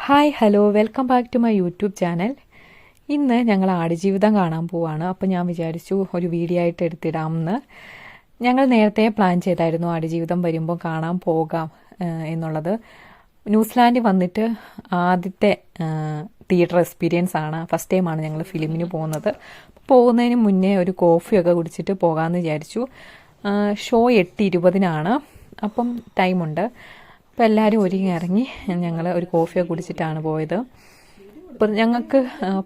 Hi hello welcome back to my YouTube channel. ഇന്ന് ഞങ്ങൾ ആടുജീവിതം കാണാൻ പോവാണ്. അപ്പോൾ ഞാൻ വിചാരിച്ചു ഒരു വീഡിയോ ആയിട്ട് എടുത്തിടാമെന്ന്. ഞങ്ങൾ നേരത്തെ പ്ലാൻ ചെയ്തായിരുന്നു ആടുജീവിതം വരുമ്പോൾ കാണാൻ പോകാം എന്നുള്ളത്. ന്യൂസിലാൻഡിൽ വന്നിട്ട് ആദ്യത്തെ തിയേറ്റർ എക്സ്പീരിയൻസ് ആണ്. ഫസ്റ്റ് ടൈമാണ് ഞങ്ങൾ ഫിലിമിന് പോകുന്നത്. പോകുന്നതിന് മുന്നേ ഒരു കോഫിയൊക്കെ കുടിച്ചിട്ട് പോകാമെന്ന് വിചാരിച്ചു. ഷോ 8:20 അപ്പം ടൈമുണ്ട്. അപ്പോൾ എല്ലാവരും ഒരുങ്ങി ഇറങ്ങി ഞങ്ങൾ ഒരു കോഫിയൊക്കെ കുടിച്ചിട്ടാണ് പോയത്. അപ്പോൾ ഞങ്ങൾക്ക്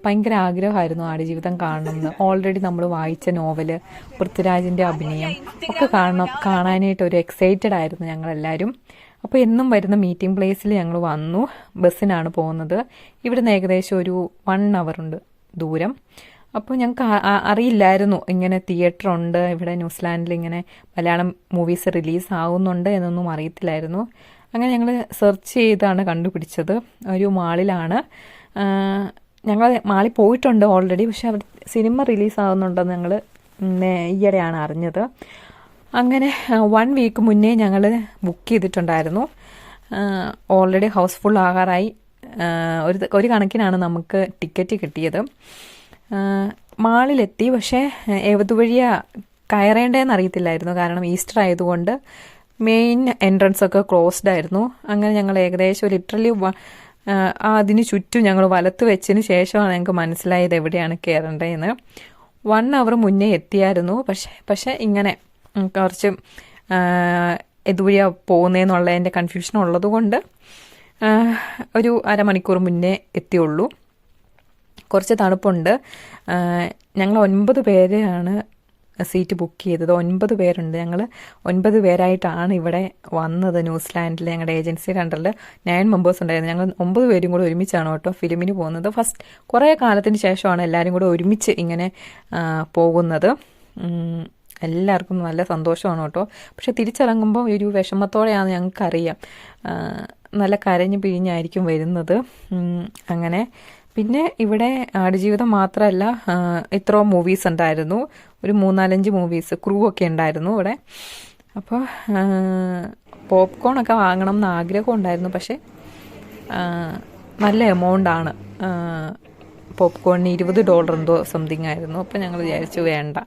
ഭയങ്കര ആഗ്രഹമായിരുന്നു ആടുജീവിതം കാണണമെന്ന്. ഓൾറെഡി നമ്മൾ വായിച്ച നോവല്, പൃഥ്വിരാജിൻ്റെ അഭിനയം ഒക്കെ കാണാനായിട്ട് ഒരു എക്സൈറ്റഡ് ആയിരുന്നു ഞങ്ങളെല്ലാവരും. അപ്പോൾ എന്നും വരുന്ന മീറ്റിംഗ് പ്ലേസിൽ ഞങ്ങൾ വന്നു. ബസ്സിനാണ് പോകുന്നത്. ഇവിടുന്ന് ഏകദേശം ഒരു 1 hour ഉണ്ട് ദൂരം. അപ്പോൾ ഞങ്ങൾക്ക് അറിയില്ലായിരുന്നു ഇങ്ങനെ തിയേറ്റർ ഉണ്ട് ഇവിടെ ന്യൂസിലാൻഡിൽ, ഇങ്ങനെ മലയാളം മൂവീസ് റിലീസ് ആവുന്നുണ്ട് എന്നൊന്നും അറിയത്തില്ലായിരുന്നു. അങ്ങനെ ഞങ്ങൾ സെർച്ച് ചെയ്താണ് കണ്ടുപിടിച്ചത്. ഒരു മാളിലാണ്. ഞങ്ങൾ മാളിൽ പോയിട്ടുണ്ട് ഓൾറെഡി, പക്ഷെ അവിടെ സിനിമ റിലീസ് ആവുന്നുണ്ടെന്ന് ഞങ്ങൾ ഈയിടെയാണ് അറിഞ്ഞത്. അങ്ങനെ 1 week മുന്നേ ഞങ്ങൾ ബുക്ക് ചെയ്തിട്ടുണ്ടായിരുന്നു. ഓൾറെഡി ഹൗസ്ഫുൾ ആകാറായി. ഒരു കണക്കിനാണ് നമുക്ക് ടിക്കറ്റ് കിട്ടിയത്. മാളിലെത്തി, പക്ഷേ ഏതുവഴിയാണ് കയറേണ്ടതെന്ന് അറിയത്തില്ലായിരുന്നു. കാരണം ഈസ്റ്റർ ആയതുകൊണ്ട് മെയിൻ എൻട്രൻസ് ഒക്കെ ക്ലോസ്ഡ് ആയിരുന്നു. അങ്ങനെ ഞങ്ങൾ ഏകദേശം ലിറ്ററലി അതിന് ചുറ്റും ഞങ്ങൾ വലത്ത് വെച്ചതിന് ശേഷമാണ് ഞങ്ങൾക്ക് മനസ്സിലായത് എവിടെയാണ് കയറേണ്ടതെന്ന്. 1 hour മുന്നേ എത്തിയായിരുന്നു. പക്ഷേ ഇങ്ങനെ കുറച്ച് എതുവഴിയാണ് പോകുന്നതെന്നുള്ളതിൻ്റെ കൺഫ്യൂഷൻ ഉള്ളതുകൊണ്ട് ഒരു അരമണിക്കൂർ മുന്നേ എത്തിയുള്ളൂ. കുറച്ച് തണുപ്പുണ്ട്. ഞങ്ങൾ 9 പേരാണ് സീറ്റ് ബുക്ക് ചെയ്തത്. 9 പേരുണ്ട്. ഞങ്ങൾ 9 പേരായിട്ടാണ് ഇവിടെ വന്നത്. ന്യൂസിലാൻഡിൽ ഞങ്ങളുടെ ഏജൻസിയുടെ അണ്ടറിൽ 9 members ഉണ്ടായിരുന്നു. ഞങ്ങൾ 9 പേരും കൂടെ ഒരുമിച്ചാണ് കേട്ടോ ഫിലിമിന് പോകുന്നത്. കുറേ കാലത്തിന് ശേഷമാണ് എല്ലാവരും കൂടെ ഒരുമിച്ച് ഇങ്ങനെ പോകുന്നത്. എല്ലാവർക്കും നല്ല സന്തോഷമാണ് കേട്ടോ. പക്ഷെ തിരിച്ചിറങ്ങുമ്പോൾ ഒരു വിഷമത്തോടെയാണ് ഞങ്ങൾക്കറിയാം. നല്ല കരഞ്ഞ് പിഴിഞ്ഞായിരിക്കും വരുന്നത്. അങ്ങനെ പിന്നെ ഇവിടെ ആടുജീവിതം മാത്രമല്ല, ഇത്രയും മൂവീസ് ഉണ്ടായിരുന്നു. ഒരു 3-4 മൂവീസ് ക്രൂ ഒക്കെ ഉണ്ടായിരുന്നു ഇവിടെ. അപ്പോൾ പോപ്കോണൊക്കെ വാങ്ങണം എന്ന് ആഗ്രഹം ഉണ്ടായിരുന്നു. പക്ഷേ നല്ല എമൗണ്ടാണ്. പോപ്കോണിന് $20 എന്തോ സംതിങ് ആയിരുന്നു. അപ്പോൾ ഞങ്ങൾ വിചാരിച്ചു വേണ്ട,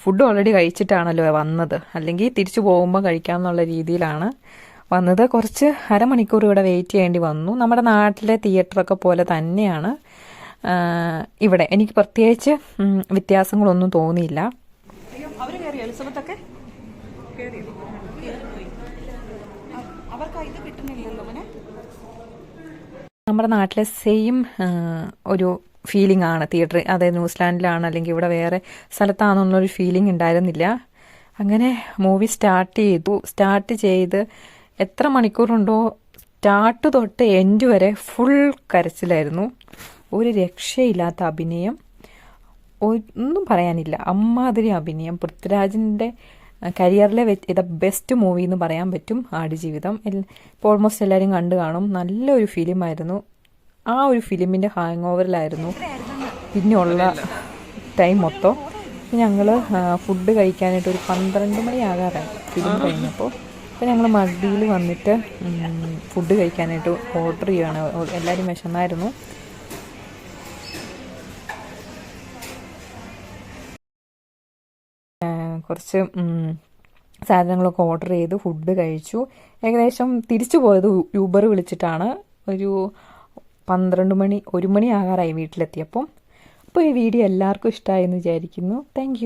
ഫുഡ് ഓൾറെഡി കഴിച്ചിട്ടാണല്ലോ വന്നത്, അല്ലെങ്കിൽ തിരിച്ചു പോകുമ്പോൾ കഴിക്കാമെന്നുള്ള രീതിയിലാണ് വന്നത്. കുറച്ച് അരമണിക്കൂർ ഇവിടെ വെയിറ്റ് ചെയ്യേണ്ടി വന്നു. നമ്മുടെ നാട്ടിലെ തിയേറ്ററൊക്കെ പോലെ തന്നെയാണ് ഇവിടെ. എനിക്ക് പ്രത്യേകിച്ച് വ്യത്യാസങ്ങളൊന്നും തോന്നിയില്ല. നമ്മുടെ നാട്ടിലെ സെയിം ഒരു ഫീലിംഗ് ആണ് തിയേറ്റർ. അതായത് ന്യൂസിലാൻഡിലാണ് അല്ലെങ്കിൽ ഇവിടെ വേറെ സ്ഥലത്താണെന്നുള്ളൊരു ഫീലിംഗ് ഉണ്ടായിരുന്നില്ല. അങ്ങനെ മൂവി സ്റ്റാർട്ട് ചെയ്ത് എത്ര മണിക്കൂറുണ്ടോ, സ്റ്റാർട്ട് തൊട്ട് എൻഡ് വരെ ഫുൾ കരച്ചിലായിരുന്നു. ഒരു രക്ഷയില്ലാത്ത അഭിനയം, ഒന്നും പറയാനില്ല. അമ്മാതിരി അഭിനയം. പൃഥ്വിരാജിൻ്റെ കരിയറിലെ ഇത് ബെസ്റ്റ് മൂവി എന്ന് പറയാൻ പറ്റും ആടുജീവിതം. ഇപ്പോൾ ഓൾമോസ്റ്റ് എല്ലാവരും കണ്ടു കാണും. നല്ലൊരു ഫിലിമായിരുന്നു. ആ ഒരു ഫിലിമിൻ്റെ ഹാങ് ഓവറിലായിരുന്നു പിന്നെയുള്ള ടൈം മൊത്തം. ഞങ്ങൾ ഫുഡ് കഴിക്കാനായിട്ട് ഒരു 12 മണി ആകാറായി ഫിലിം കഴിഞ്ഞപ്പോൾ. അപ്പോൾ ഞങ്ങൾ മഗ്ഡിയിൽ വന്നിട്ട് ഫുഡ് കഴിക്കാനായിട്ട് ഓർഡർ ചെയ്യുകയാണ്. എല്ലാവരും വിശന്നായിരുന്നു. കുറച്ച് സാധനങ്ങളൊക്കെ ഓർഡർ ചെയ്ത് ഫുഡ് കഴിച്ചു. ഏകദേശം തിരിച്ചു പോയത് യൂബർ വിളിച്ചിട്ടാണ്. ഒരു 12 മണി 1 മണി ആകാറായി വീട്ടിലെത്തിയപ്പം. അപ്പോൾ ഈ വീഡിയോ എല്ലാവർക്കും ഇഷ്ടമായെന്ന് വിചാരിക്കുന്നു. താങ്ക്